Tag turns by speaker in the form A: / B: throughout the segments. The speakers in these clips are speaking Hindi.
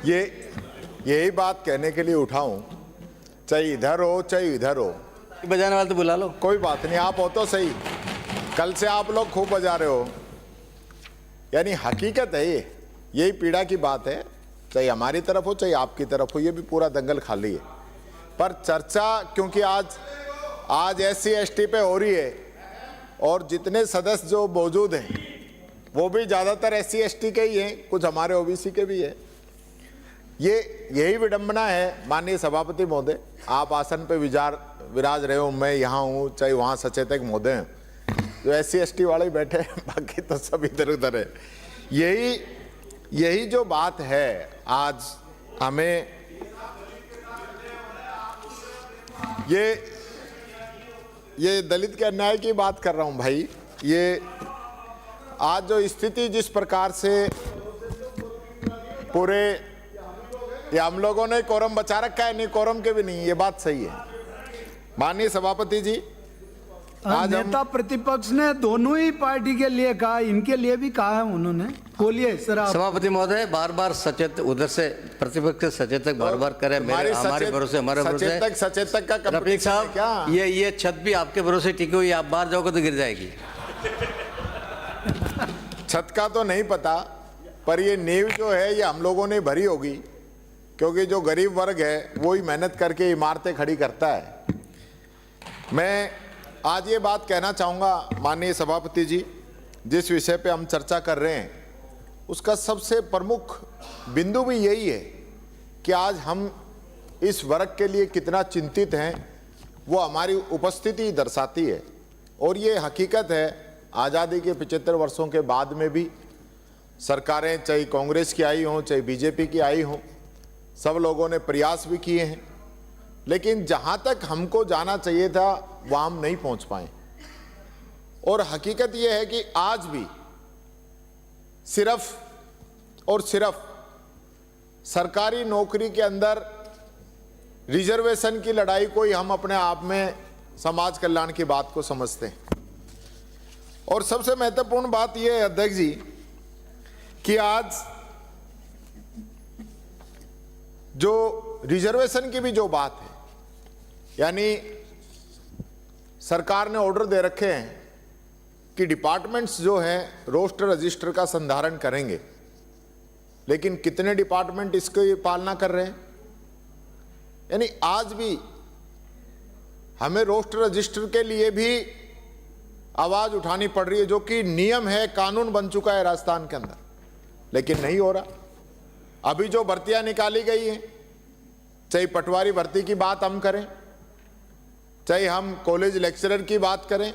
A: ये यही बात कहने के लिए उठाऊं, चाहे इधर हो चाहे इधर हो,
B: बजाने वाले तो बुला लो।
A: कोई बात नहीं, आप हो तो सही। कल से आप लोग खूब बजा रहे हो, यानी हकीकत है ये, यही पीड़ा की बात है, चाहे हमारी तरफ हो चाहे आपकी तरफ हो, ये भी पूरा दंगल खाली है। पर चर्चा क्योंकि आज SC ST पे हो रही है और जितने सदस्य जो मौजूद हैं वो भी ज़्यादातर SC ST के ही हैं, कुछ हमारे OBC के भी हैं। यही विडंबना है माननीय सभापति महोदय, आप आसन पे विराज रहे हो, मैं यहाँ हूँ, चाहे वहाँ सचेतक महोदय हैं, जो SC ST वाले ही बैठे हैं, बाकी तो सब इधर उधर है। यही जो बात है आज हमें, ये दलित के अन्याय की बात कर रहा हूँ भाई। ये आज जो स्थिति जिस प्रकार से पूरे, ये हम लोगों ने कोरम बचा रखा है, नहीं कोरम के भी नहीं, ये बात सही है माननीय सभापति जी। आज
C: नेता प्रतिपक्ष ने दोनों ही पार्टी के लिए कहा, इनके लिए भी कहा है उन्होंने। बोलिए सर आप।
B: सभापति महोदय बार बार सचेत, उधर से प्रतिपक्ष से सचेतक बार बार करे, हमारे भरोसे
A: सचेतक का
B: रफीक साहब क्या ये छत भी आपके भरोसे टिकी हुई, आप बाहर जाओगे तो गिर जाएगी।
A: छत का तो नहीं पता, पर ये नींव जो है ये हम लोगों ने भरी होगी, क्योंकि जो गरीब वर्ग है वो ही मेहनत करके इमारतें खड़ी करता है। मैं आज ये बात कहना चाहूँगा माननीय सभापति जी, जिस विषय पे हम चर्चा कर रहे हैं उसका सबसे प्रमुख बिंदु भी यही है कि आज हम इस वर्ग के लिए कितना चिंतित हैं, वो हमारी उपस्थिति दर्शाती है। और ये हकीकत है, आज़ादी के 75 वर्षों के बाद में भी सरकारें चाहे कांग्रेस की आई हों चाहे बीजेपी की आई हों, सब लोगों ने प्रयास भी किए हैं, लेकिन जहां तक हमको जाना चाहिए था वहां हम नहीं पहुंच पाए। और हकीकत यह है कि आज भी सिर्फ और सिर्फ सरकारी नौकरी के अंदर रिजर्वेशन की लड़ाई को ही हम अपने आप में समाज कल्याण की बात को समझते हैं। और सबसे महत्वपूर्ण बात यह है अध्यक्ष जी कि आज जो रिजर्वेशन की भी जो बात है, यानी सरकार ने ऑर्डर दे रखे हैं कि डिपार्टमेंट्स जो हैं रोस्टर रजिस्टर का संधारण करेंगे, लेकिन कितने डिपार्टमेंट इसकी पालना कर रहे हैं? यानी आज भी हमें रोस्टर रजिस्टर के लिए भी आवाज उठानी पड़ रही है, जो कि नियम है, कानून बन चुका है राजस्थान के अंदर, लेकिन नहीं हो रहा। अभी जो भर्तियां निकाली गई हैं, चाहे पटवारी भर्ती की बात हम करें, चाहे हम कॉलेज लेक्चरर की बात करें,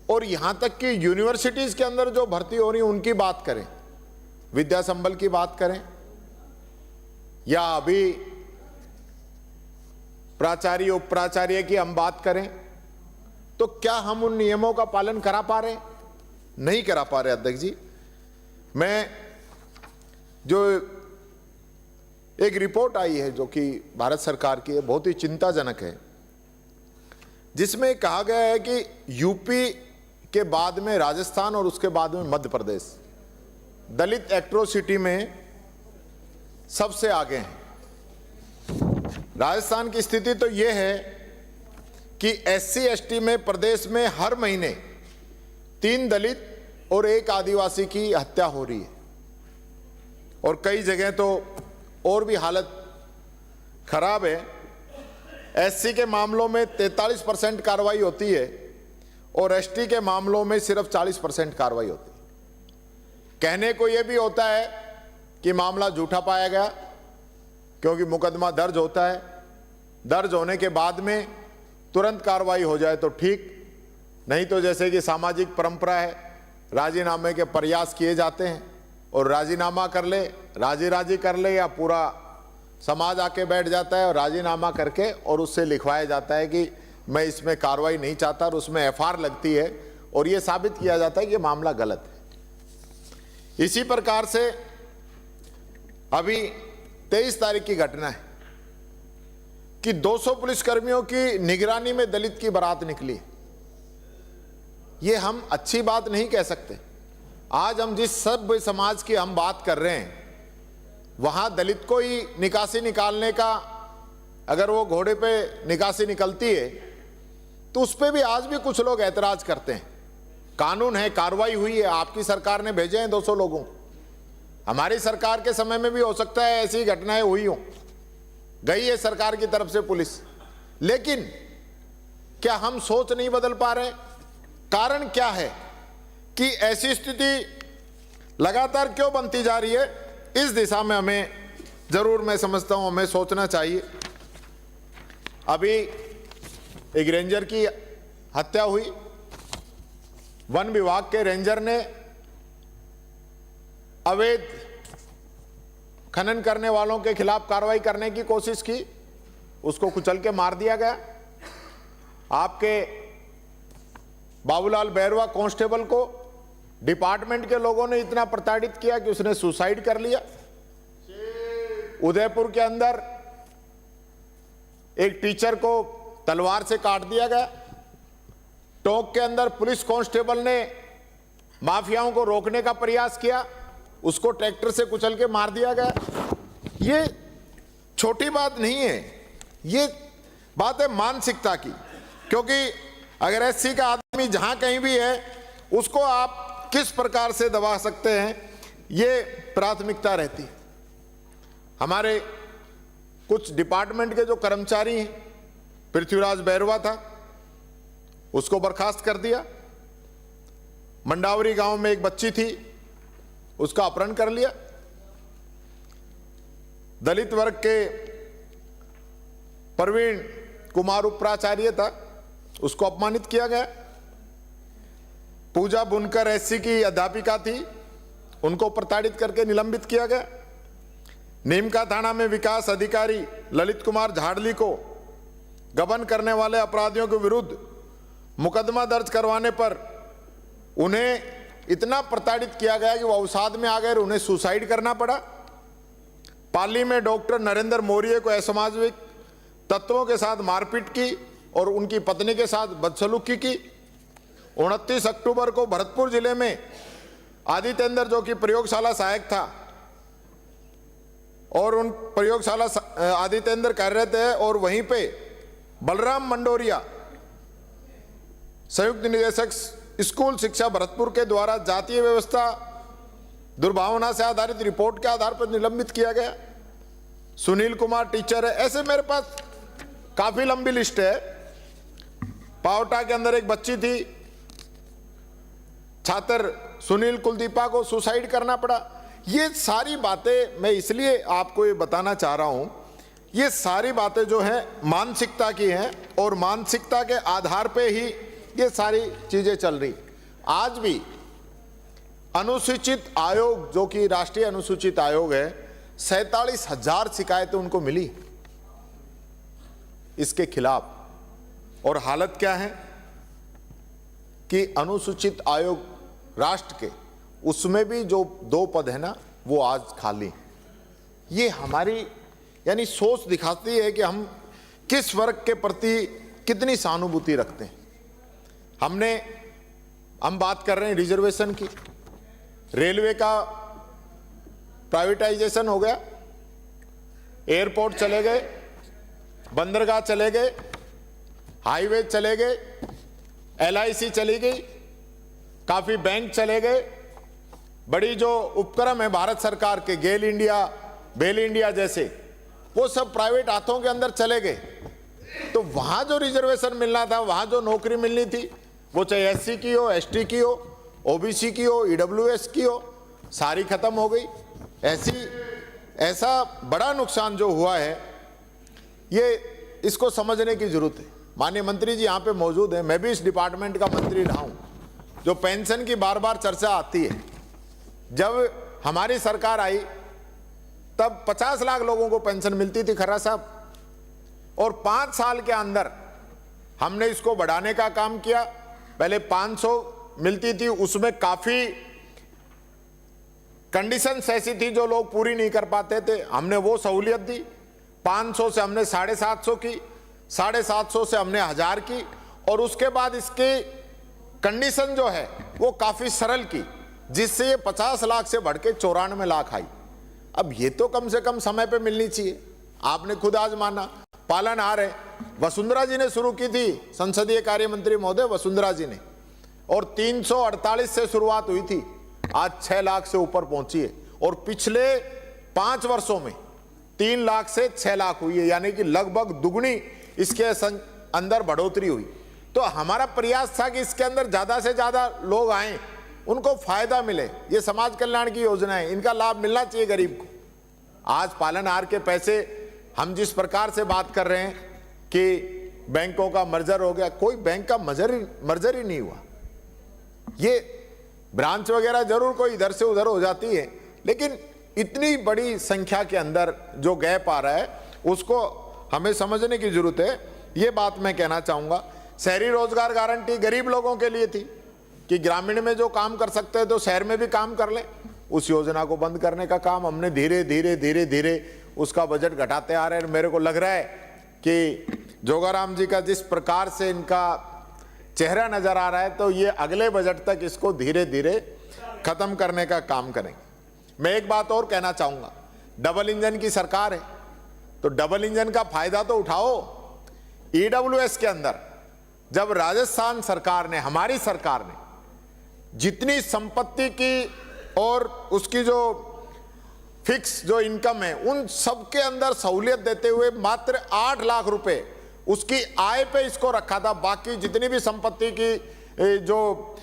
A: और यहां तक कि यूनिवर्सिटीज के अंदर जो भर्ती हो रही है उनकी बात करें, विद्या संबल की बात करें, या अभी प्राचार्य उप प्राचार्य की हम बात करें, तो क्या हम उन नियमों का पालन करा पा रहे? नहीं करा पा रहे अध्यक्ष जी। मैं जो एक रिपोर्ट आई है जो कि भारत सरकार की है, बहुत ही चिंताजनक है, जिसमें कहा गया है कि यूपी के बाद में राजस्थान और उसके बाद में मध्य प्रदेश दलित एट्रोसिटी में सबसे आगे हैं। राजस्थान की स्थिति तो यह है कि SC ST में प्रदेश में हर महीने 3 दलित और 1 आदिवासी की हत्या हो रही है, और कई जगह तो और भी हालत खराब है। SC के मामलों में 43% कार्रवाई होती है और ST के मामलों में सिर्फ 40% कार्रवाई होती है। कहने को यह भी होता है कि मामला झूठा पाया गया, क्योंकि मुकदमा दर्ज होता है, दर्ज होने के बाद में तुरंत कार्रवाई हो जाए तो ठीक, नहीं तो जैसे कि सामाजिक परंपरा है, राजीनामे के प्रयास किए जाते हैं, और राजीनामा कर ले, राजी कर ले, या पूरा समाज आके बैठ जाता है और राजीनामा करके और उससे लिखवाया जाता है कि मैं इसमें कार्रवाई नहीं चाहता, और उसमें FR लगती है और ये साबित किया जाता है कि मामला गलत है। इसी प्रकार से अभी 23 तारीख की घटना है कि 200 पुलिसकर्मियों की निगरानी में दलित की बारात निकली। ये हम अच्छी बात नहीं कह सकते। आज हम जिस सभ्य समाज की हम बात कर रहे हैं, वहां दलित को ही निकासी निकालने का, अगर वो घोड़े पे निकासी निकलती है तो उस पर भी आज भी कुछ लोग ऐतराज करते हैं। कानून है, कार्रवाई हुई है, आपकी सरकार ने भेजे हैं 200 लोगों। हमारी सरकार के समय में भी हो सकता है ऐसी घटनाएं हुई हो, गई है सरकार की तरफ से पुलिस, लेकिन क्या हम सोच नहीं बदल पा रहे? कारण क्या है कि ऐसी स्थिति लगातार क्यों बनती जा रही है? इस दिशा में हमें जरूर, मैं समझता हूं, हमें सोचना चाहिए। अभी एक रेंजर की हत्या हुई, वन विभाग के रेंजर ने अवैध खनन करने वालों के खिलाफ कार्रवाई करने की कोशिश की, उसको कुचल के मार दिया गया। आपके बाबूलाल बैरवा कांस्टेबल को डिपार्टमेंट के लोगों ने इतना प्रताड़ित किया कि उसने सुसाइड कर लिया। उदयपुर के अंदर एक टीचर को तलवार से काट दिया गया। टोंक के अंदर पुलिस कांस्टेबल ने माफियाओं को रोकने का प्रयास किया, उसको ट्रैक्टर से कुचल के मार दिया गया। ये छोटी बात नहीं है, ये बात है मानसिकता की। क्योंकि अगर एससी का आदमी जहां कहीं भी है, उसको आप किस प्रकार से दबा सकते हैं, ये प्राथमिकता रहती है। हमारे कुछ डिपार्टमेंट के जो कर्मचारी हैं, पृथ्वीराज बैरवा था, उसको बर्खास्त कर दिया। मंडावरी गांव में एक बच्ची थी, उसका अपहरण कर लिया। दलित वर्ग के प्रवीण कुमार उपाचार्य था, उसको अपमानित किया गया। पूजा बुनकर एससी की अध्यापिका थी, उनको प्रताड़ित करके निलंबित किया गया। नीमका थाना में विकास अधिकारी ललित कुमार झाड़ली को गबन करने वाले अपराधियों के विरुद्ध मुकदमा दर्ज करवाने पर उन्हें इतना प्रताड़ित किया गया कि वो अवसाद में आ गए और उन्हें सुसाइड करना पड़ा। पाली में डॉक्टर नरेंद्र मौर्य को असामाजिक तत्वों के साथ मारपीट की और उनकी पत्नी के साथ बदसलूकी की। 29 अक्टूबर को भरतपुर जिले में आदित्येंद्र, जो कि प्रयोगशाला सहायक था, और उन प्रयोगशाला आदित्येंद्र कार्यरत है, और वहीं पे बलराम मंडोरिया संयुक्त निदेशक स्कूल शिक्षा भरतपुर के द्वारा जातीय व्यवस्था दुर्भावना से आधारित रिपोर्ट के आधार पर निलंबित किया गया। सुनील कुमार टीचर है। ऐसे मेरे पास काफी लंबी लिस्ट है। पावटा के अंदर एक बच्ची थी, छात्र सुनील कुलदीपा को सुसाइड करना पड़ा। ये सारी बातें मैं इसलिए आपको ये बताना चाह रहा हूं, ये सारी बातें जो हैं मानसिकता की हैं, और मानसिकता के आधार पे ही ये सारी चीजें चल रही। आज भी अनुसूचित आयोग, जो कि राष्ट्रीय अनुसूचित आयोग है, 47,000 शिकायतें उनको मिली इसके खिलाफ। और हालत क्या है कि अनुसूचित आयोग राष्ट्र के, उसमें भी जो 2 पद है ना, वो आज खाली। ये हमारी यानी सोच दिखाती है कि हम किस वर्ग के प्रति कितनी सहानुभूति रखते हैं। हम बात कर रहे हैं रिजर्वेशन की। रेलवे का प्राइवेटाइजेशन हो गया, एयरपोर्ट चले गए, बंदरगाह चले गए, हाईवे चले गए, LIC चली गई, काफी बैंक चले गए। बड़ी जो उपक्रम है भारत सरकार के, गेल इंडिया, बेल इंडिया जैसे, वो सब प्राइवेट हाथों के अंदर चले गए। तो वहां जो रिजर्वेशन मिलना था, वहां जो नौकरी मिलनी थी, वो चाहे SC की हो, ST की हो, OBC की हो, EWS की हो, सारी खत्म हो गई। ऐसा बड़ा नुकसान जो हुआ है, ये इसको समझने की जरूरत है। माननीय मंत्री जी यहाँ पे मौजूद हैं, मैं भी इस डिपार्टमेंट का मंत्री रहा हूं। जो पेंशन की बार बार चर्चा आती है, जब हमारी सरकार आई तब 50 लाख लोगों को पेंशन मिलती थी खर्रा साहब, और 5 साल के अंदर हमने इसको बढ़ाने का काम किया। पहले 500 मिलती थी, उसमें काफी कंडीशंस ऐसी थी जो लोग पूरी नहीं कर पाते थे, हमने वो सहूलियत दी। 500 से हमने 750 की, 750 से हमने 1000 की, और उसके बाद इसकी कंडीशन जो है वो काफी सरल की, जिससे ये 50 लाख से बढ़ के 94 लाख आई। अब ये तो कम से कम समय पे मिलनी चाहिए। आपने खुद आज माना पालनहार है, वसुंधरा जी ने शुरू की थी, संसदीय कार्य मंत्री महोदय वसुंधरा जी ने, और 348 से शुरुआत हुई थी, आज 6 लाख से ऊपर पहुंची है। और पिछले 5 वर्षों में 3 लाख से 6 लाख हुई है, यानी कि लगभग दुगनी इसके अंदर बढ़ोतरी हुई। तो हमारा प्रयास था कि इसके अंदर ज्यादा से ज्यादा लोग आए, उनको फायदा मिले। ये समाज कल्याण की योजना है, इनका लाभ मिलना चाहिए गरीब को। आज पालनहार के पैसे हम जिस प्रकार से बात कर रहे हैं कि बैंकों का मर्जर हो गया, कोई बैंक का मर्जर ही नहीं हुआ। ये ब्रांच वगैरह जरूर कोई इधर से उधर हो जाती है, लेकिन इतनी बड़ी संख्या के अंदर जो गैप आ रहा है उसको हमें समझने की जरूरत है। ये बात मैं कहना चाहूंगा। शहरी रोजगार गारंटी गरीब लोगों के लिए थी कि ग्रामीण में जो काम कर सकते हैं तो शहर में भी काम कर लें। उस योजना को बंद करने का काम हमने धीरे धीरे उसका बजट घटाते आ रहे हैं। मेरे को लग रहा है कि जोगाराम जी का जिस प्रकार से इनका चेहरा नजर आ रहा है, तो ये अगले बजट तक इसको धीरे धीरे खत्म करने का काम करेंगे। मैं एक बात और कहना चाहूंगा, डबल इंजन की सरकार है, तो डबल इंजन का फायदा तो उठाओ। ईडब्ल्यूएस के अंदर जब राजस्थान सरकार ने, हमारी सरकार ने जितनी संपत्ति की और उसकी जो फिक्स जो इनकम है, उन सबके अंदर सहूलियत देते हुए मात्र 8 लाख रुपए उसकी आय पे इसको रखा था। बाकी जितनी भी संपत्ति की जो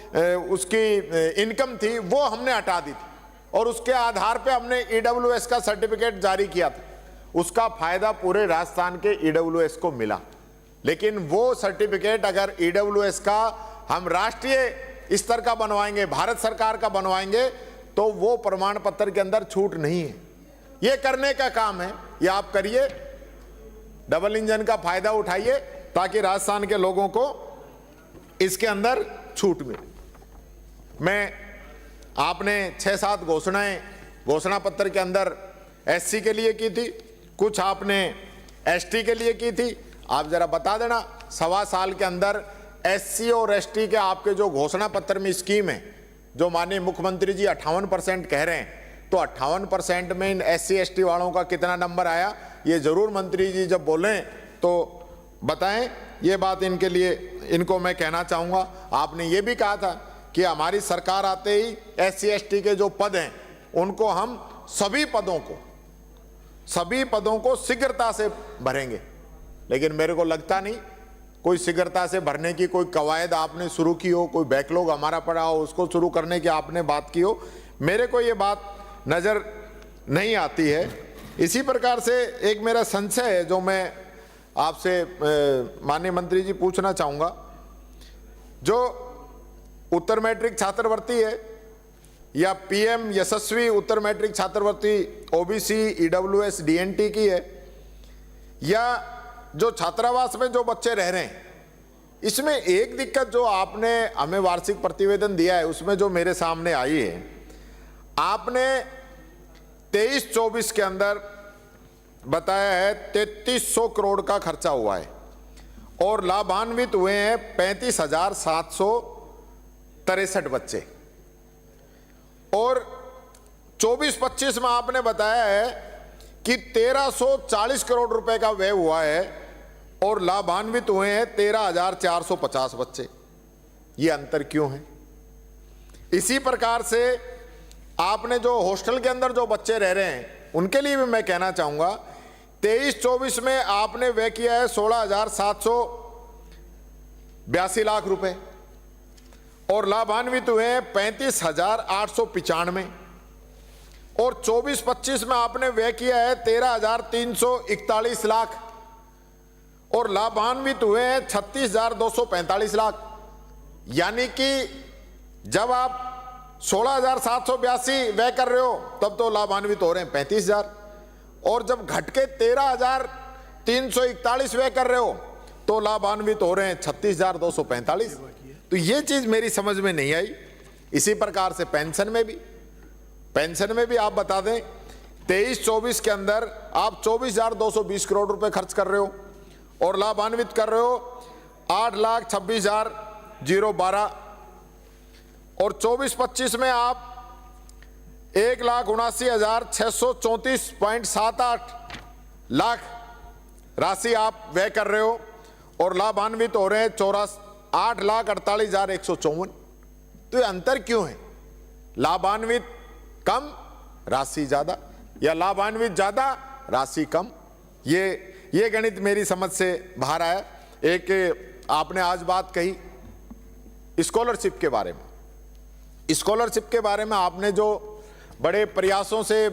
A: उसकी इनकम थी वो हमने हटा दी थी, और उसके आधार पे हमने ईडब्ल्यूएस का सर्टिफिकेट जारी किया था। उसका फायदा पूरे राजस्थान के ईडब्ल्यूएस को मिला। लेकिन वो सर्टिफिकेट अगर ईडब्ल्यूएस का हम राष्ट्रीय स्तर का बनवाएंगे, भारत सरकार का बनवाएंगे, तो वो प्रमाण पत्र के अंदर छूट नहीं है। ये करने का काम है, ये आप करिए, डबल इंजन का फायदा उठाइए ताकि राजस्थान के लोगों को इसके अंदर छूट मिले। मैं आपने 6-7 घोषणा पत्र के अंदर एससी के लिए की थी, कुछ आपने एसटी के लिए की थी। आप जरा बता देना, 1.25 साल के अंदर एससी और एसटी के आपके जो घोषणा पत्र में स्कीम है, जो माननीय मुख्यमंत्री जी 58% कह रहे हैं, तो 58% में इन एससी एसटी वालों का कितना नंबर आया, ये जरूर मंत्री जी जब बोलें तो बताएं। ये बात इनके लिए, इनको मैं कहना चाहूंगा। आपने ये भी कहा था कि हमारी सरकार आते ही एससी एसटी के जो पद हैं उनको हम सभी पदों को शीघ्रता से भरेंगे। लेकिन मेरे को लगता नहीं कोई शीघ्रता से भरने की कोई कवायद आपने शुरू की हो, कोई बैकलॉग हमारा पड़ा हो उसको शुरू करने की आपने बात की हो। मेरे को ये बात नजर नहीं आती है। इसी प्रकार से एक मेरा संशय है जो मैं आपसे माननीय मंत्री जी पूछना चाहूंगा। जो उत्तर मैट्रिक छात्रवृत्ति है या पीएम यशस्वी उत्तर मैट्रिक छात्रवृत्ति ओबीसी ईडब्ल्यूएस डीएनटी की है, या जो छात्रावास में जो बच्चे रह रहे हैं, इसमें एक दिक्कत जो आपने हमें वार्षिक प्रतिवेदन दिया है उसमें जो मेरे सामने आई है, आपने 23-24 के अंदर बताया है 3300 करोड़ का खर्चा हुआ है और लाभान्वित हुए हैं 35,763 बच्चे, और 24-25 में आपने बताया है कि 1340 करोड़ रुपए का व्यय हुआ है और लाभान्वित हुए हैं 13,450 बच्चे। ये अंतर क्यों है? इसी प्रकार से आपने जो हॉस्टल के अंदर जो बच्चे रह रहे हैं उनके लिए भी मैं कहना चाहूंगा, 23-24 में आपने व्यय किया है 16,782 लाख रुपए और लाभान्वित हुए हैं 35,895, और 24-25 में आपने व्यय किया है 13,341 लाख और लाभान्वित हुए हैं 36,245 लाख। यानी कि जब आप 16,782 व्यय कर रहे हो तब तो लाभान्वित हो रहे हैं 35,000, और जब घट के 13,341 व्यय कर रहे हो तो लाभान्वित हो रहे हैं 36,245। तो ये चीज मेरी समझ में नहीं आई। इसी प्रकार से पेंशन में भी आप बता दें, 23-24 के अंदर आप 24,220 करोड़ रुपए खर्च कर रहे हो और लाभान्वित कर रहे हो 8,26,012, और 24-25 में आप 1,79,634.78 लाख राशि आप व्यय कर रहे हो और लाभान्वित हो रहे हैं 8,48,154। तो ये अंतर क्यों है? लाभान्वित कम राशि ज्यादा या लाभान्वित ज्यादा राशि कम? ये गणित मेरी समझ से बाहर आया। एक आपने आज बात कही स्कॉलरशिप के बारे में। स्कॉलरशिप के बारे में आपने जो बड़े प्रयासों से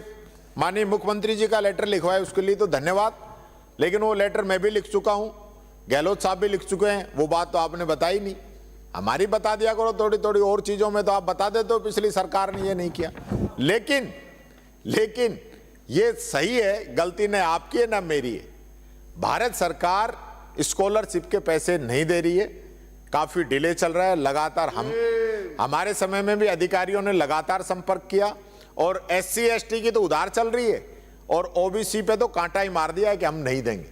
A: माननीय मुख्यमंत्री जी का लेटर लिखवाया उसके लिए तो धन्यवाद, लेकिन वो लेटर मैं भी लिख चुका हूं, गहलोत साहब भी लिख चुके हैं। वो बात तो आपने बताई नहीं, हमारी बता दिया करो। थोड़ी थोड़ी और चीजों में तो आप बता देते हो पिछली सरकार ने ये नहीं किया। लेकिन ये सही है, गलती न आपकी है ना मेरी है। भारत सरकार स्कॉलरशिप के पैसे नहीं दे रही है, काफी डिले चल रहा है। लगातार हमारे समय में भी अधिकारियों ने लगातार संपर्क किया और SC ST की तो उधार चल रही है और OBC पे तो कांटा ही मार दिया है कि हम नहीं देंगे।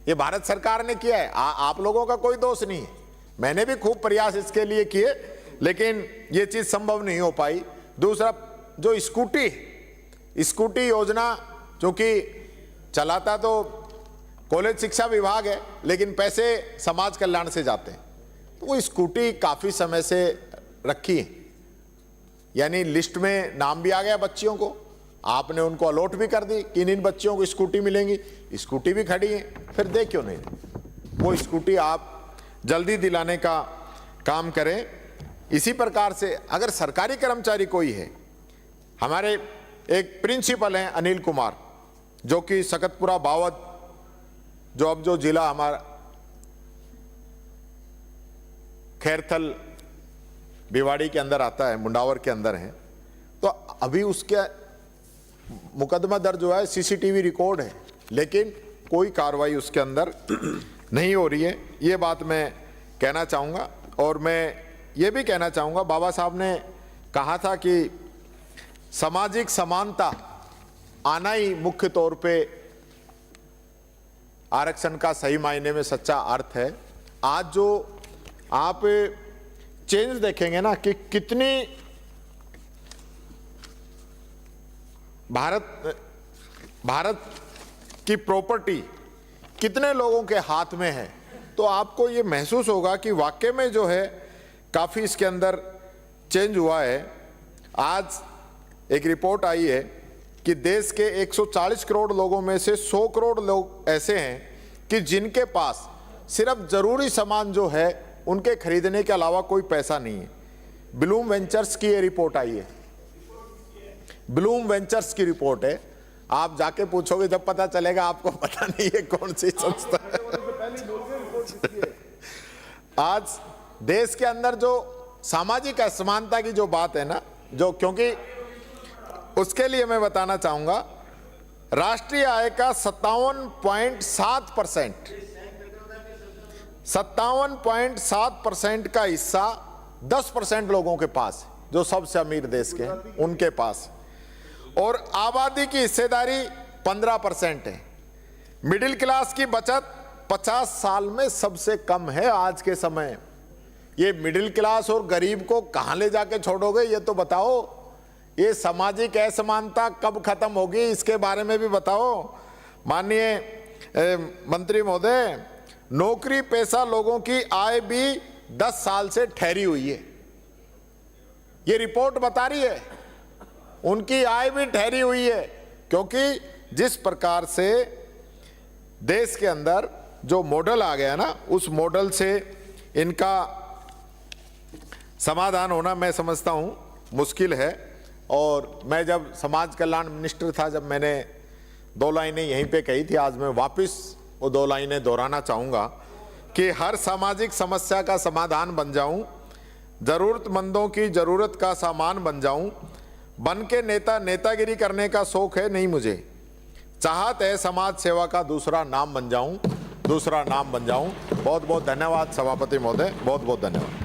A: ये भारत सरकार ने किया है, आप लोगों का कोई दोष नहीं है। मैंने भी खूब प्रयास इसके लिए किए, लेकिन ये चीज संभव नहीं हो पाई। दूसरा, जो स्कूटी योजना जो कि चलाता तो कॉलेज शिक्षा विभाग है, लेकिन पैसे समाज कल्याण से जाते हैं। तो वो स्कूटी काफी समय से रखी है, यानी लिस्ट में नाम भी आ गया बच्चियों को, आपने उनको अलॉट भी कर दी कि इन बच्चियों को स्कूटी मिलेंगी। स्कूटी भी खड़ी है, फिर दे क्यों नहीं? वो स्कूटी आप जल्दी दिलाने का काम करें। इसी प्रकार से अगर सरकारी कर्मचारी कोई है, हमारे एक प्रिंसिपल हैं अनिल कुमार, जो कि सकतपुरा बावद जो जिला हमारा खैरथल भिवाड़ी के अंदर आता है, मुंडावर के अंदर है, तो अभी उसके मुकदमा दर्ज हुआ है, CCTV रिकॉर्ड है, लेकिन कोई कार्रवाई उसके अंदर नहीं हो रही है। ये बात मैं कहना चाहूँगा। और मैं ये भी कहना चाहूँगा, बाबा साहब ने कहा था कि सामाजिक समानता आना ही मुख्य तौर पे आरक्षण का सही मायने में सच्चा अर्थ है। आज जो आप चेंज देखेंगे ना कि कितनी भारत की प्रॉपर्टी कितने लोगों के हाथ में है, तो आपको ये महसूस होगा कि वाकई में जो है काफी इसके अंदर चेंज हुआ है। आज एक रिपोर्ट आई है कि देश के 140 करोड़ लोगों में से 100 करोड़ लोग ऐसे हैं कि जिनके पास सिर्फ जरूरी सामान जो है उनके खरीदने के अलावा कोई पैसा नहीं है। ब्लूम वेंचर्स की ये रिपोर्ट आई है, ब्लूम वेंचर्स की रिपोर्ट है। आप जाके पूछोगे जब पता चलेगा, आपको पता नहीं है कौन सी संस्था है। आज देश के अंदर जो सामाजिक असमानता की जो बात है ना, जो क्योंकि उसके लिए मैं बताना चाहूंगा, राष्ट्रीय आय का 57.7% का हिस्सा 10% लोगों के पास है, जो सबसे अमीर देश के हैं उनके पास, और आबादी की हिस्सेदारी 15% है। मिडिल क्लास की बचत 50 साल में सबसे कम है आज के समय। ये मिडिल क्लास और गरीब को कहां ले जाके छोड़ोगे, ये तो बताओ। ये सामाजिक असमानता कब खत्म होगी, इसके बारे में भी बताओ। माननीय मंत्री महोदय, नौकरी पेशा लोगों की आय भी 10 साल से ठहरी हुई है, ये रिपोर्ट बता रही है। उनकी आय भी ठहरी हुई है, क्योंकि जिस प्रकार से देश के अंदर जो मॉडल आ गया ना, उस मॉडल से इनका समाधान होना मैं समझता हूं मुश्किल है। और मैं जब समाज कल्याण मिनिस्टर था, जब मैंने 2 लाइनें यहीं पे कही थी, आज मैं वापस वो 2 लाइनें दोहराना चाहूँगा कि हर सामाजिक समस्या का समाधान बन जाऊं, जरूरतमंदों की जरूरत का सामान बन जाऊं, बन के नेतागिरी करने का शौक है नहीं मुझे, चाहत है समाज सेवा का दूसरा नाम बन जाऊं। बहुत बहुत धन्यवाद सभापति महोदय, बहुत बहुत धन्यवाद।